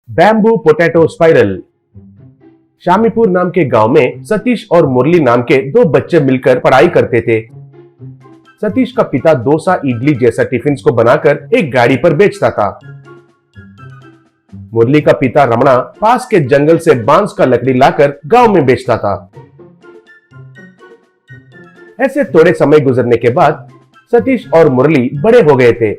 Bamboo potato spiral. शामीपुर नाम के गांव में सतीश और मुरली नाम के दो बच्चे मिलकर पढ़ाई करते थे। सतीश का पिता डोसा इडली जैसा टिफिन को बनाकर एक गाड़ी पर बेचता था। मुरली का पिता रमणा पास के जंगल से बांस का लकड़ी लाकर गांव में बेचता था। ऐसे थोड़े समय गुजरने के बाद सतीश और मुरली बड़े हो गए थे।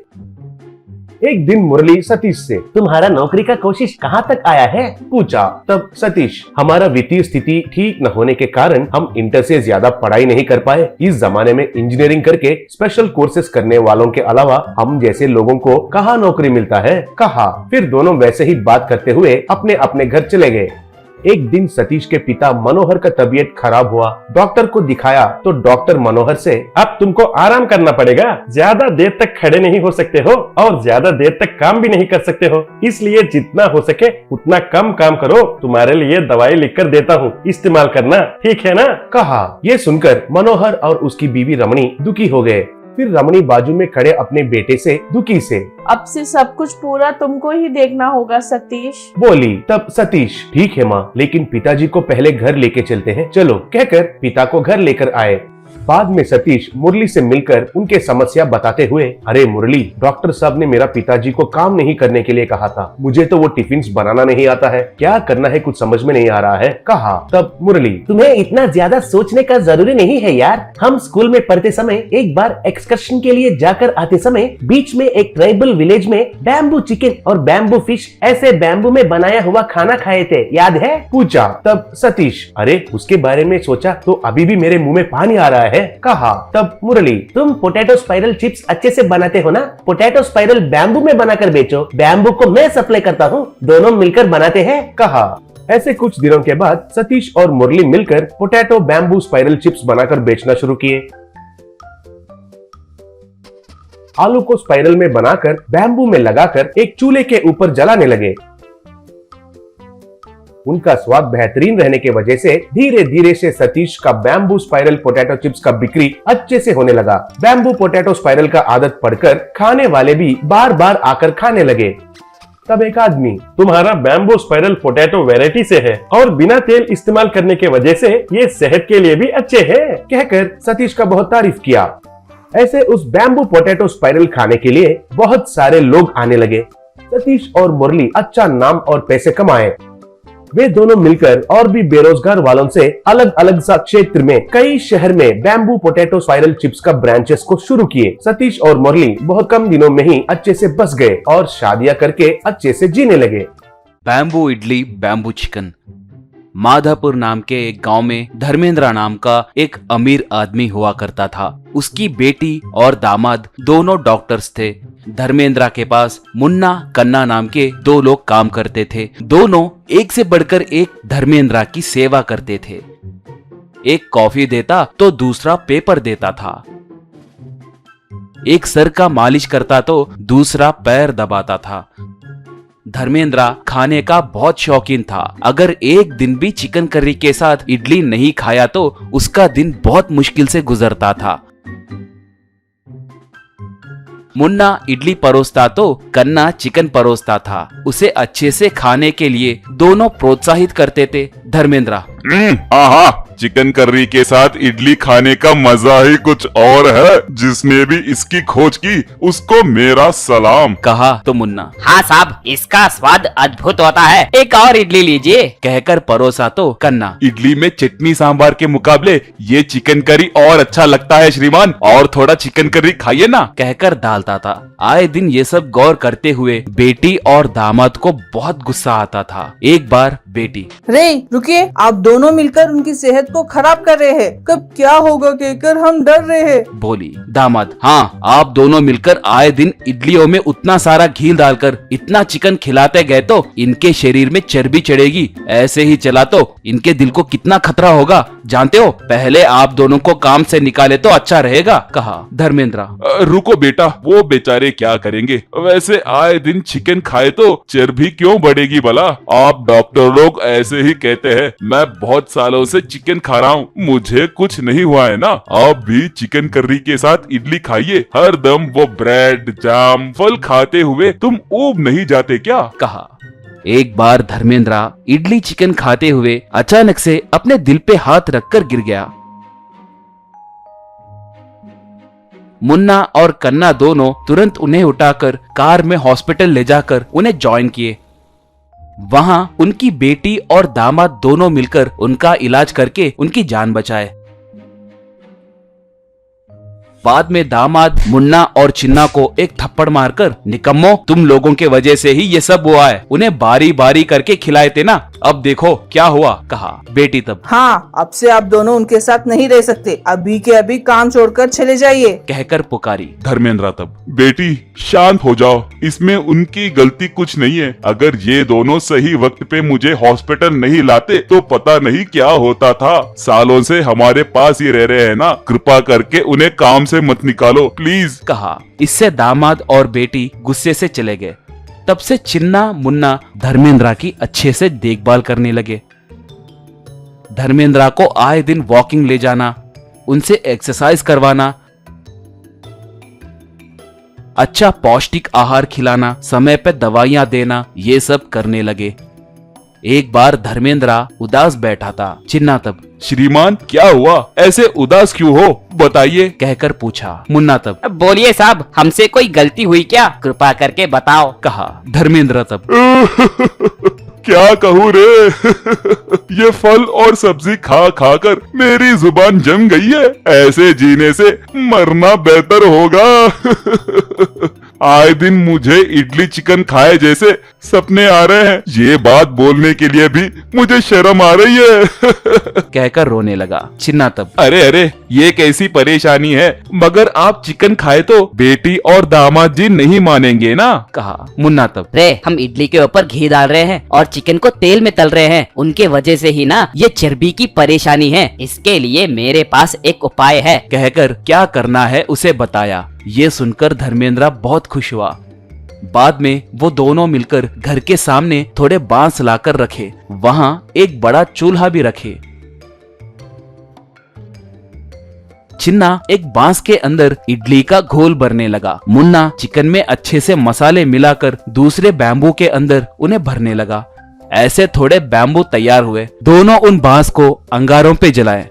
एक दिन मुरली सतीश से तुम्हारा नौकरी का कोशिश कहाँ तक आया है? पूछा। तब सतीश, हमारा वित्तीय स्थिति ठीक न होने के कारण हम इंटर से ज्यादा पढ़ाई नहीं कर पाए। इस जमाने में इंजीनियरिंग करके स्पेशल कोर्सेज करने वालों के अलावा हम जैसे लोगों को कहाँ नौकरी मिलता है, कहा। फिर दोनों वैसे ही बात करते हुए अपने अपने घर चले गए। एक दिन सतीश के पिता मनोहर का तबीयत खराब हुआ। डॉक्टर को दिखाया तो डॉक्टर मनोहर से, अब तुमको आराम करना पड़ेगा, ज्यादा देर तक खड़े नहीं हो सकते हो और ज्यादा देर तक काम भी नहीं कर सकते हो, इसलिए जितना हो सके उतना कम काम करो। तुम्हारे लिए दवाई लिखकर देता हूँ, इस्तेमाल करना, ठीक है ना? कहा। ये सुनकर मनोहर और उसकी बीवी रमणी दुखी हो गए। फिर रमणी बाजू में खड़े अपने बेटे से दुखी से, अब से सब कुछ पूरा तुमको ही देखना होगा सतीश, बोली। तब सतीश, ठीक है माँ, लेकिन पिताजी को पहले घर लेके चलते हैं, चलो, कहकर पिता को घर लेकर आए। बाद में सतीश मुरली से मिलकर उनके समस्या बताते हुए, अरे मुरली, डॉक्टर साहब ने मेरा पिताजी को काम नहीं करने के लिए कहा था। मुझे तो वो टिफिन बनाना नहीं आता है, क्या करना है कुछ समझ में नहीं आ रहा है, कहा। तब मुरली, तुम्हें इतना ज्यादा सोचने का जरूरी नहीं है यार। हम स्कूल में पढ़ते समय एक बार एक्सकर्शन के लिए जाकर आते समय बीच में एक ट्राइबल विलेज में बैम्बू चिकन और बैम्बू फिश ऐसे बैम्बू में बनाया हुआ खाना खाए थे, याद है? पूछा। तब सतीश, अरे उसके बारे में सोचा तो अभी भी मेरे मुंह में पानी आ रहा है, कहा। तब मुरली, तुम पोटैटो स्पाइरल चिप्स अच्छे से बनाते हो ना? पोटैटो स्पाइरल बैम्बू में बनाकर बेचो, बैम्बू को मैं सप्लाई करता हूँ, दोनों मिलकर बनाते हैं, कहा। ऐसे कुछ दिनों के बाद सतीश और मुरली मिलकर पोटैटो बैम्बू स्पाइरल चिप्स बनाकर बेचना शुरू किए। आलू को स्पाइरल में बनाकर बैम्बू में लगाकर एक चूल्हे के ऊपर जलाने लगे। उनका स्वाद बेहतरीन रहने की वजह से धीरे धीरे से सतीश का बैम्बू स्पाइरल पोटैटो चिप्स का बिक्री अच्छे से होने लगा। बैम्बू पोटैटो स्पाइरल का आदत पड़कर खाने वाले भी बार बार आकर खाने लगे। तब एक आदमी, तुम्हारा बैम्बू स्पाइरल पोटैटो वैरायटी से है और बिना तेल इस्तेमाल करने के वजह से ये सेहत के लिए भी अच्छे हैं, कहकर सतीश का बहुत तारीफ किया। ऐसे उस बैम्बू पोटैटो स्पाइरल खाने के लिए बहुत सारे लोग आने लगे। सतीश और मुरली अच्छा नाम और पैसे कमाए। वे दोनों मिलकर और भी बेरोजगार वालों से अलग अलग सा क्षेत्र में कई शहर में बैम्बू पोटैटो स्पाइरल चिप्स का ब्रांचेस को शुरू किए। सतीश और मुरली बहुत कम दिनों में ही अच्छे से बस गए और शादियां करके अच्छे से जीने लगे। Bamboo idli bamboo chicken. Madhapur नाम के एक गांव में धर्मेंद्र नाम का एक अमीर आदमी हुआ करता था। उसकी बेटी और दामाद दोनों डॉक्टर्स थे। धर्मेंद्र के पास मुन्ना कन्ना नाम के दो लोग काम करते थे। दोनों एक से बढ़कर एक धर्मेंद्र की सेवा करते थे। एक कॉफी देता तो दूसरा पेपर देता था। एक सर का मालिश करता तो दूसरा पैर दबाता था। धर्मेंद्र खाने का बहुत शौकीन था। अगर एक दिन भी चिकन करी के साथ इडली नहीं खाया तो उसका दिन बहुत मुश्किल से गुजरता था। मुन्ना इडली परोसता तो कन्ना चिकन परोसता था। उसे अच्छे से खाने के लिए दोनों प्रोत्साहित करते थे। धर्मेंद्र, आहा, चिकन करी के साथ इडली खाने का मजा ही कुछ और है। जिसने भी इसकी खोज की उसको मेरा सलाम, कहा तो मुन्ना, हाँ साहब, इसका स्वाद अद्भुत होता है, एक और इडली लीजिए, कहकर परोसा तो कन्ना, इडली में चटनी सांभार के मुकाबले ये चिकन करी और अच्छा लगता है श्रीमान, और थोड़ा चिकन करी खाइए ना, कहकर डालता था। आए दिन ये सब गौर करते हुए बेटी और दामाद को बहुत गुस्सा आता था। एक बार बेटी, रे रुकिए, आप दोनों मिलकर उनकी सेहत को खराब कर रहे हैं, कब क्या होगा कहकर हम डर रहे हैं, बोली। दामाद, हाँ, आप दोनों मिलकर आए दिन इडलियों में उतना सारा घी डालकर इतना चिकन खिलाते गए तो इनके शरीर में चर्बी चढ़ेगी। ऐसे ही चला तो इनके दिल को कितना खतरा होगा जानते हो। पहले आप दोनों को काम से निकाले तो अच्छा रहेगा, कहा धर्मेंद्र। रुको बेटा, वो बेचारे क्या करेंगे, वैसे आए दिन चिकन खाए तो चर्बी क्यों बढ़ेगी भला। आप डॉक्टर लोग ऐसे ही कहते हैं। मैं बहुत सालों से चिकन खा रहा हूँ, मुझे कुछ नहीं हुआ है ना। आप भी चिकन करी के साथ इडली खाइए, हर दम वो ब्रेड जाम फल खाते हुए तुम ऊब नहीं जाते क्या, कहा। एक बार धर्मेंद्र इडली चिकन खाते हुए अचानक से अपने दिल पे हाथ रखकर गिर गया। मुन्ना और कन्ना दोनों तुरंत उन्हें उठाकर कार में हॉस्पिटल ले जाकर उन्हें ज्वाइन किए। वहां उनकी बेटी और दामाद दोनों मिलकर उनका इलाज करके उनकी जान बचाए। बाद में दामाद मुन्ना और चिन्ना को एक थप्पड़ मारकर, निकम्मो, तुम लोगों के वजह से ही ये सब हुआ है, उन्हें बारी बारी करके खिलाए थे ना, अब देखो क्या हुआ, कहा। बेटी तब, हाँ, अब से आप दोनों उनके साथ नहीं रह सकते, अभी के अभी काम छोड़कर चले जाइए, कहकर पुकारी। धर्मेंद्र तब, बेटी शांत हो जाओ, इसमें उनकी गलती कुछ नहीं है। अगर ये दोनों सही वक्त पे मुझे हॉस्पिटल नहीं लाते तो पता नहीं क्या होता था। सालों से हमारे पास ही रह रहे हैं ना, कृपा करके उन्हें काम से मत निकालो प्लीज, कहा। इससे दामाद और बेटी गुस्से से चले गए। तब से चिन्ना मुन्ना धर्मेंद्र की अच्छे से देखभाल करने लगे। धर्मेंद्र को आए दिन वॉकिंग ले जाना, उनसे एक्सरसाइज करवाना, अच्छा पौष्टिक आहार खिलाना, समय पर दवाइयां देना, ये सब करने लगे। एक बार धर्मेंद्र उदास बैठा था। चिन्ना तब, श्रीमान क्या हुआ, ऐसे उदास क्यों हो, बताइए, कहकर पूछा। मुन्ना तब, बोलिए साहब, हमसे कोई गलती हुई क्या, कृपा करके बताओ, कहा। धर्मेंद्र तब, क्या कहूँ रे ये फल और सब्जी खा खा कर मेरी जुबान जम गई है, ऐसे जीने से मरना बेहतर होगा आए दिन मुझे इडली चिकन खाए जैसे सपने आ रहे हैं, ये बात बोलने के लिए भी मुझे शर्म आ रही है कहकर रोने लगा। चिन्ना तब, अरे अरे ये कैसी परेशानी है, मगर आप चिकन खाए तो बेटी और दामाद जी नहीं मानेंगे ना, कहा। मुन्ना तब, रे हम इडली के ऊपर घी डाल रहे हैं और चिकन को तेल में तल रहे हैं, उनके वजह से ही ना ये चर्बी की परेशानी है, इसके लिए मेरे पास एक उपाय है, कहकर क्या करना है उसे बताया। ये सुनकर धर्मेंद्र बहुत खुश हुआ। बाद में वो दोनों मिलकर घर के सामने थोड़े बांस लाकर रखे, वहां एक बड़ा चूल्हा भी रखे। चिन्ना एक बांस के अंदर इडली का घोल भरने लगा। मुन्ना चिकन में अच्छे से मसाले मिलाकर दूसरे बैम्बू के अंदर उन्हें भरने लगा। ऐसे थोड़े बैम्बू तैयार हुए। दोनों उन बांस को अंगारों पे जलाए।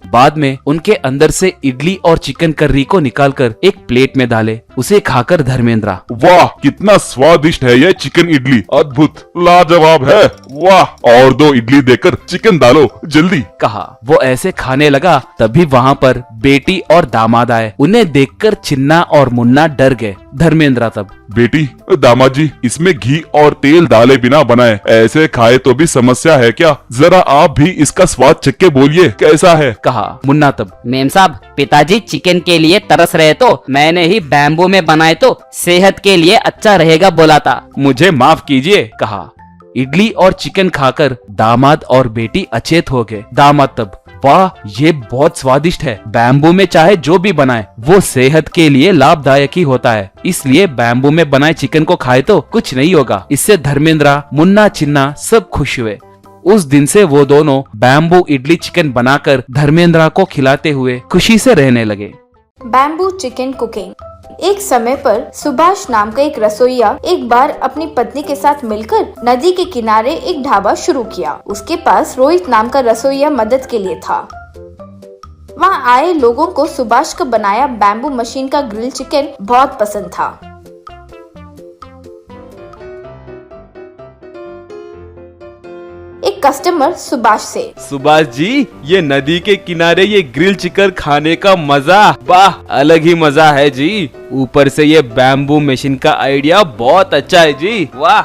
बाद में उनके अंदर से इडली और चिकन कर्री को निकालकर एक प्लेट में डाले। उसे खाकर धर्मेंद्र, वाह कितना स्वादिष्ट है ये चिकन इडली, अद्भुत लाजवाब है, वाह और 2 इडली देकर चिकन डालो जल्दी, कहा। वो ऐसे खाने लगा तभी वहाँ पर बेटी और दामाद आए। उन्हें देखकर चिन्ना और मुन्ना डर गए। धर्मेंद्र तब, बेटी दामाद जी इसमें घी और तेल डाले बिना बनाए, ऐसे खाए तो भी समस्या है क्या, जरा आप भी इसका स्वाद चख के बोलिए कैसा है, कहा। मुन्ना तब, मेम साहब पिताजी चिकन के लिए तरस रहे तो मैंने ही बैम्बू में बनाए तो सेहत के लिए अच्छा रहेगा बोला था, मुझे माफ कीजिए, कहा। इडली और चिकन खाकर दामाद और बेटी अचेत हो गए। दामाद तब, वाह ये बहुत स्वादिष्ट है, बैम्बू में चाहे जो भी बनाए वो सेहत के लिए लाभदायक ही होता है, इसलिए बैम्बू में बनाए चिकन को खाए तो कुछ नहीं होगा। इससे धर्मेंद्र, मुन्ना, चिन्ना सब खुश हुए। उस दिन से वो दोनों बैम्बू इडली चिकन बनाकर धर्मेंद्र को खिलाते हुए खुशी से रहने लगे। Bamboo chicken cooking. एक समय पर सुभाष नाम का एक रसोइया एक बार अपनी पत्नी के साथ मिलकर नदी के किनारे एक ढाबा शुरू किया। उसके पास रोहित नाम का रसोइया मदद के लिए था। वहाँ आए लोगों को सुभाष का बनाया बैम्बू मशीन का ग्रिल चिकन बहुत पसंद था। एक कस्टमर सुभाष से, सुभाष जी ये नदी के किनारे ये ग्रिल चिकन खाने का मजा, वाह अलग ही मजा है जी, ऊपर से ये बैम्बू मशीन का आइडिया बहुत अच्छा है जी, वाह।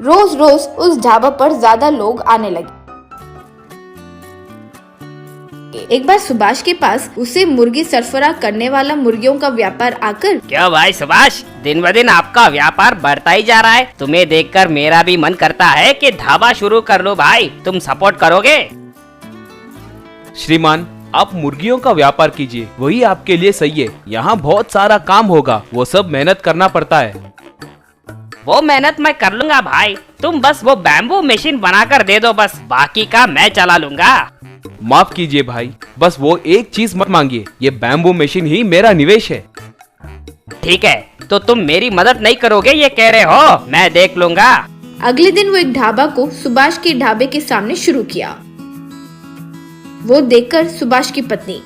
रोज रोज उस ढाबा पर ज्यादा लोग आने लगे। एक बार सुभाष के पास उसे मुर्गी सरफराज करने वाला मुर्गियों का व्यापार आकर, क्यों भाई सुभाष, दिन ब दिन आपका व्यापार बढ़ता ही जा रहा है, तुम्हें देखकर मेरा भी मन करता है कि ढाबा शुरू कर लो भाई, तुम सपोर्ट करोगे? श्रीमान आप मुर्गियों का व्यापार कीजिए, वही आपके लिए सही है, यहाँ बहुत सारा काम होगा, वो सब मेहनत करना पड़ता है। वो मेहनत मैं कर लूंगा भाई, तुम बस वो बैम्बू मशीन बनाकर दे दो, बस बाकी का मैं चला लूंगा। माफ कीजिए भाई, बस वो एक चीज मत मांगिए, ये बैम्बू मशीन ही मेरा निवेश है। ठीक है तो तुम मेरी मदद नहीं करोगे ये कह रहे हो? मैं देख लूंगा। अगले दिन वो एक ढाबा को सुभाष के ढाबे के सामने शुरू किया। वो देखकर सुभाष की पत्नी,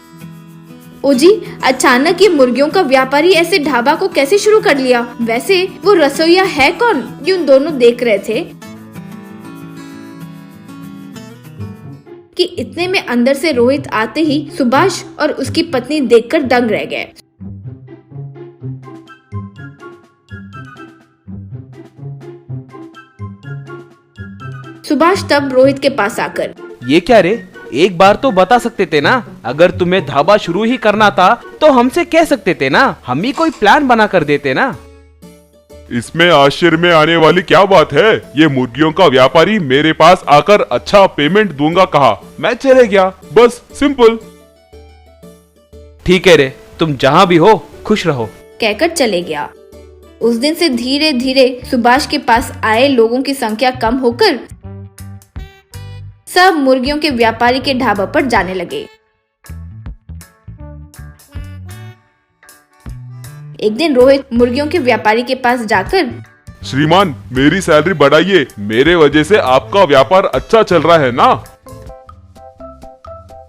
ओ जी, अचानक ये मुर्गियों का व्यापारी ऐसे ढाबा को कैसे शुरू कर लिया? वैसे वो रसोइया है कौन? ये उन दोनों देख रहे थे कि इतने में अंदर से रोहित आते ही सुभाष और उसकी पत्नी देखकर दंग रह गए। सुभाष तब रोहित के पास आकर, ये क्या रे, एक बार तो बता सकते थे ना। अगर तुम्हें ढाबा शुरू ही करना था तो हमसे कह सकते थे ना, हम ही कोई प्लान बना कर देते ना। इसमें आश्चर्य में आने वाली क्या बात है? ये मुर्गियों का व्यापारी मेरे पास आकर अच्छा पेमेंट दूंगा कहा, मैं चले गया, बस सिंपल। ठीक है रे, तुम जहाँ भी हो खुश रहो, कहकर चले गया। उस दिन से धीरे धीरे सुभाष के पास आए लोगों की संख्या कम होकर सब मुर्गियों के व्यापारी के ढाबा पर जाने लगे। एक दिन रोहित मुर्गियों के व्यापारी के पास जाकर, श्रीमान मेरी सैलरी बढ़ाइए, मेरे वजह से आपका व्यापार अच्छा चल रहा है ना।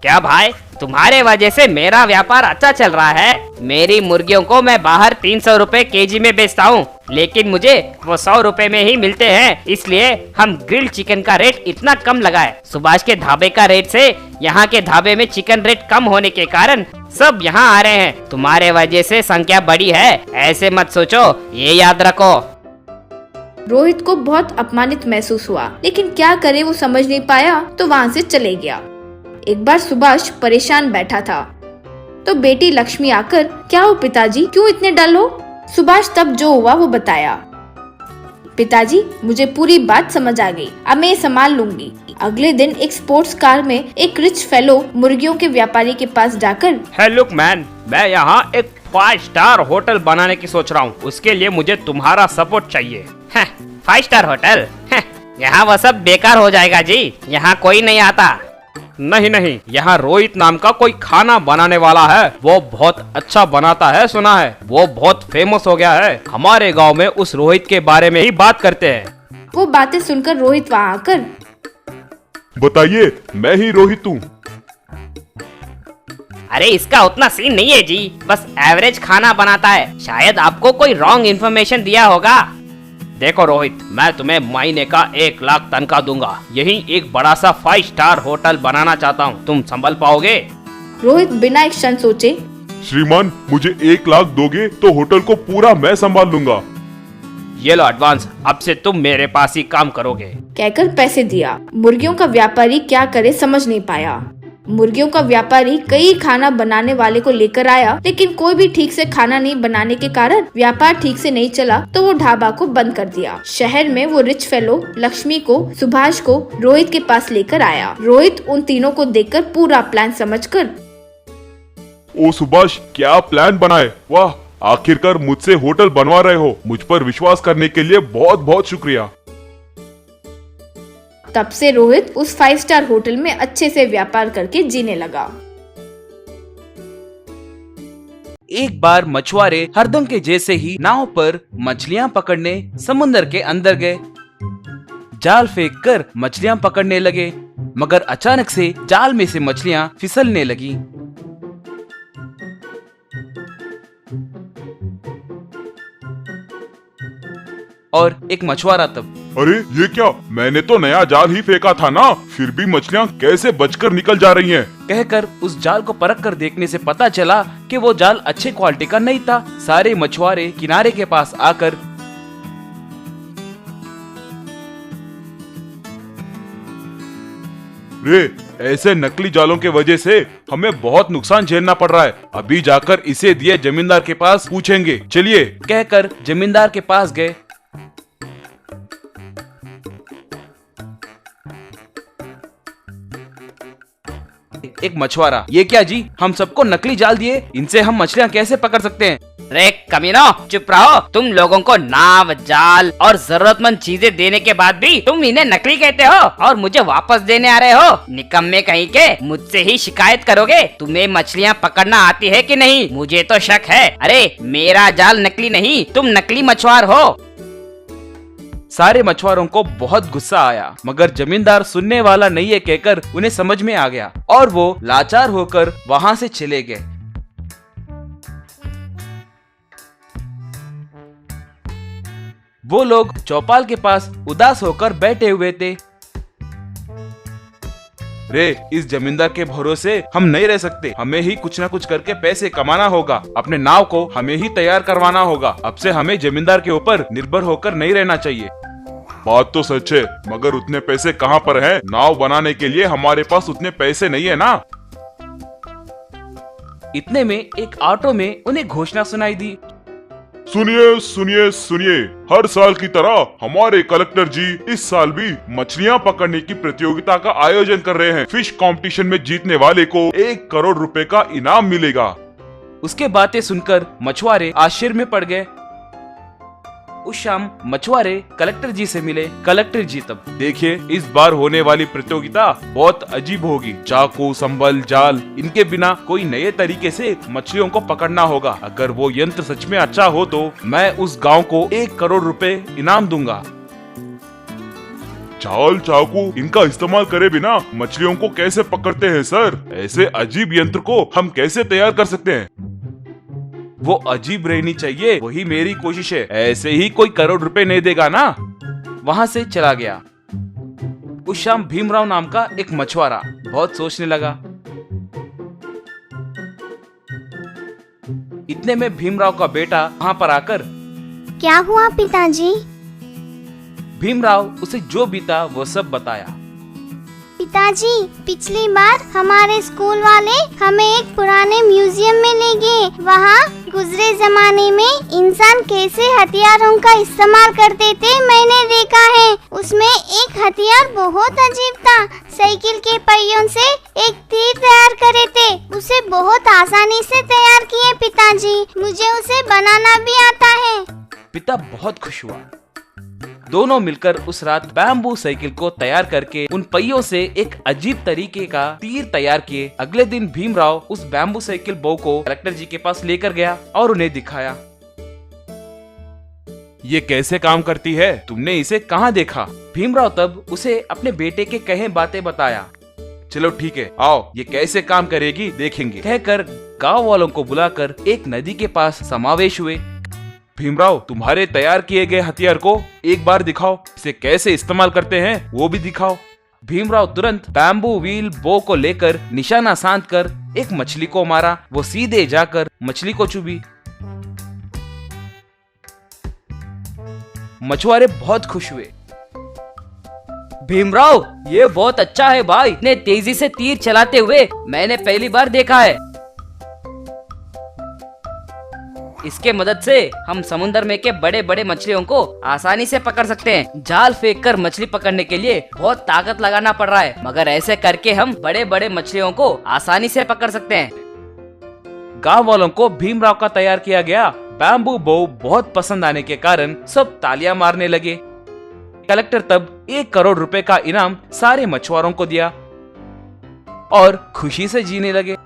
क्या भाई, तुम्हारे वजह से मेरा व्यापार अच्छा चल रहा है? मेरी मुर्गियों को मैं बाहर 300 रुपए केजी में बेचता हूँ, लेकिन मुझे वो 100 रुपए में ही मिलते हैं। इसलिए हम ग्रिल्ड चिकन का रेट इतना कम लगाए। सुभाष के ढाबे का रेट से यहाँ के ढाबे में चिकन रेट कम होने के कारण सब यहाँ आ रहे हैं। तुम्हारे वजह से संख्या बढ़ी है, ऐसे मत सोचो, ये याद रखो। रोहित को बहुत अपमानित महसूस हुआ, लेकिन क्या करे, वो समझ नहीं पाया तो वहाँ से चले गया। एक बार सुभाष परेशान बैठा था तो बेटी लक्ष्मी आकर, क्या हो पिताजी, क्यों इतने डल हो? सुभाष तब जो हुआ वो बताया। पिताजी, मुझे पूरी बात समझ आ गई, अब मैं ये संभाल लूंगी। अगले दिन एक स्पोर्ट्स कार में एक रिच फेलो मुर्गियों के व्यापारी के पास जाकर, हे लुक मैन, मैं यहाँ एक 5 स्टार होटल बनाने की सोच रहा हूँ, उसके लिए मुझे तुम्हारा सपोर्ट चाहिए। 5 स्टार होटल? यहाँ वो सब बेकार हो जाएगा जी, यहाँ कोई नहीं आता। नहीं, यहाँ रोहित नाम का कोई खाना बनाने वाला है, वो बहुत अच्छा बनाता है, सुना है, वो बहुत फेमस हो गया है। हमारे गांव में उस रोहित के बारे में ही बात करते हैं। वो बातें सुनकर रोहित वहाँ आकर, बताइए, मैं ही रोहित हूँ। अरे इसका उतना सीन नहीं है जी, बस एवरेज खाना बनाता है, शायद आपको कोई रॉन्ग इन्फॉर्मेशन दिया होगा। देखो रोहित, मैं तुम्हें महीने का 1 लाख तनख्वाह दूंगा, यही एक बड़ा सा 5 स्टार होटल बनाना चाहता हूँ, तुम संभल पाओगे? रोहित बिना एक क्षण सोचे, श्रीमान मुझे 1 लाख दोगे तो होटल को पूरा मैं संभाल लूंगा। ये लो एडवांस, अब से तुम मेरे पास ही काम करोगे, कहकर पैसे दिया। मुर्गियों का व्यापारी क्या करे समझ नहीं पाया। मुर्गियों का व्यापारी कई खाना बनाने वाले को लेकर आया, लेकिन कोई भी ठीक से खाना नहीं बनाने के कारण व्यापार ठीक से नहीं चला, तो वो ढाबा को बंद कर दिया। शहर में वो रिच फेलो लक्ष्मी को, सुभाष को रोहित के पास लेकर आया। रोहित उन तीनों को देखकर पूरा प्लान समझकर, ओ सुभाष, क्या प्लान बनाए, वाह, आखिरकार मुझसे होटल बनवा रहे हो, मुझ पर विश्वास करने के लिए बहुत बहुत शुक्रिया। तब से रोहित उस 5 स्टार होटल में अच्छे से व्यापार करके जीने लगा। एक बार मछुआरे हरदम के जैसे ही नाव पर मछलियां पकड़ने समुद्र के अंदर गए। जाल फेंक कर मछलियां पकड़ने लगे, मगर अचानक से जाल में से मछलियां फिसलने लगी। और एक मछुआरा तब, अरे ये क्या, मैंने तो नया जाल ही फेंका था ना, फिर भी मछलियाँ कैसे बचकर निकल जा रही हैं? कहकर उस जाल को परख कर देखने से पता चला कि वो जाल अच्छे क्वालिटी का नहीं था। सारे मछुआरे किनारे के पास आकर रे, ऐसे नकली जालों के वजह से हमें बहुत नुकसान झेलना पड़ रहा है, अभी जाकर इसे दिए जमींदार के पास पूछेंगे, चलिए। कहकर जमींदार के पास गए। एक मछुआरा, ये क्या जी, हम सबको नकली जाल दिए, इनसे हम मछलियां कैसे पकड़ सकते हैं? रे कमीनो, चुप रहो। तुम लोगों को नाव, जाल और जरूरतमंद चीजें देने के बाद भी तुम इन्हें नकली कहते हो और मुझे वापस देने आ रहे हो। निकम्मे कहीं के, मुझसे ही शिकायत करोगे? तुम्हें मछलियाँ पकड़ना आती है कि नहीं? मुझे तो शक है। अरे मेरा जाल नकली नहीं, तुम नकली मछुआर हो। सारे मछुआरों को बहुत गुस्सा आया, मगर जमींदार सुनने वाला नहीं है कहकर उन्हें समझ में आ गया और वो लाचार होकर वहां से चले गए। वो लोग चौपाल के पास उदास होकर बैठे हुए थे। रे, इस जमींदार के भरोसे हम नहीं रह सकते। हमें ही कुछ न कुछ करके पैसे कमाना होगा। अपने नाव को हमें ही तैयार करवाना होगा। अब से हमें जमींदार के ऊपर निर्भर होकर नहीं रहना चाहिए। बात तो सच है, मगर उतने पैसे कहाँ पर हैं? नाव बनाने के लिए हमारे पास उतने पैसे नहीं है ना। इतने में एक ऑटो में उन्हें घोषणा सुनाई दी। सुनिए सुनिए सुनिए, हर साल की तरह हमारे कलेक्टर जी इस साल भी मछलियाँ पकड़ने की प्रतियोगिता का आयोजन कर रहे हैं। फिश कंपटीशन में जीतने वाले को 1 करोड़ रुपए का इनाम मिलेगा। उसके बातें सुनकर मछुआरे आश्चर्य में पड़ गए। उस शाम मछुआरे कलेक्टर जी से मिले। कलेक्टर जी, तब देखिए, इस बार होने वाली प्रतियोगिता बहुत अजीब होगी। चाकू, संबल, जाल, इनके बिना कोई नए तरीके से मछलियों को पकड़ना होगा। अगर वो यंत्र सच में अच्छा हो तो मैं उस गांव को 1 करोड़ रुपए इनाम दूंगा। चाल, चाकू, इनका इस्तेमाल करे बिना मछलियों को कैसे पकड़ते हैं सर? ऐसे अजीब यंत्र को हम कैसे तैयार कर सकते हैं? वो अजीब रहनी चाहिए, वही मेरी कोशिश है। ऐसे ही कोई करोड़ रुपए नहीं देगा ना। वहां से चला गया। उस शाम भीमराव नाम का एक मछुआरा बहुत सोचने लगा। इतने में भीमराव का बेटा वहां पर आकर, क्या हुआ पिताजी? भीमराव उसे जो बीता वो सब बताया। पिताजी, पिछली बार हमारे स्कूल वाले हमें एक पुराने म्यूजियम में ले गए। वहाँ गुजरे जमाने में इंसान कैसे हथियारों का इस्तेमाल करते थे मैंने देखा है। उसमें एक हथियार बहुत अजीब था। साइकिल के पहियों से एक तीर तैयार करे थे। उसे बहुत आसानी से तैयार किए पिताजी। मुझे उसे बनाना भी आता है। पिता बहुत खुश हुआ। दोनों मिलकर उस रात बैम्बू साइकिल को तैयार करके उन पहियों से एक अजीब तरीके का तीर तैयार किए। अगले दिन भीमराव उस बैम्बू साइकिल बो को कलेक्टर जी के पास लेकर गया और उन्हें दिखाया। ये कैसे काम करती है? तुमने इसे कहाँ देखा? भीमराव तब उसे अपने बेटे के कहे बातें बताया। चलो ठीक है, आओ ये कैसे काम करेगी देखेंगे। कहकर गांव वालों को बुलाकर एक नदी के पास समावेश हुए। भीमराव, तुम्हारे तैयार किए गए हथियार को एक बार दिखाओ। इसे कैसे इस्तेमाल करते हैं वो भी दिखाओ। भीमराव तुरंत बैम्बू व्हील बो को लेकर निशाना साध कर एक मछली को मारा। वो सीधे जाकर मछली को चुभी। मछुआरे बहुत खुश हुए। भीमराव, ये बहुत अच्छा है भाई। इतने तेजी से तीर चलाते हुए मैंने पहली बार देखा है। इसके मदद से हम समुद्र में के बड़े बड़े मछलियों को आसानी से पकड़ सकते हैं। जाल फेंककर मछली पकड़ने के लिए बहुत ताकत लगाना पड़ रहा है, मगर ऐसे करके हम बड़े बड़े मछलियों को आसानी से पकड़ सकते हैं। गांव वालों को भीमराव का तैयार किया गया बैम्बू बो बहुत पसंद आने के कारण सब तालियां मारने लगे। कलेक्टर तब 1 करोड़ रुपए का इनाम सारे मछुआरों को दिया और खुशी से जीने लगे।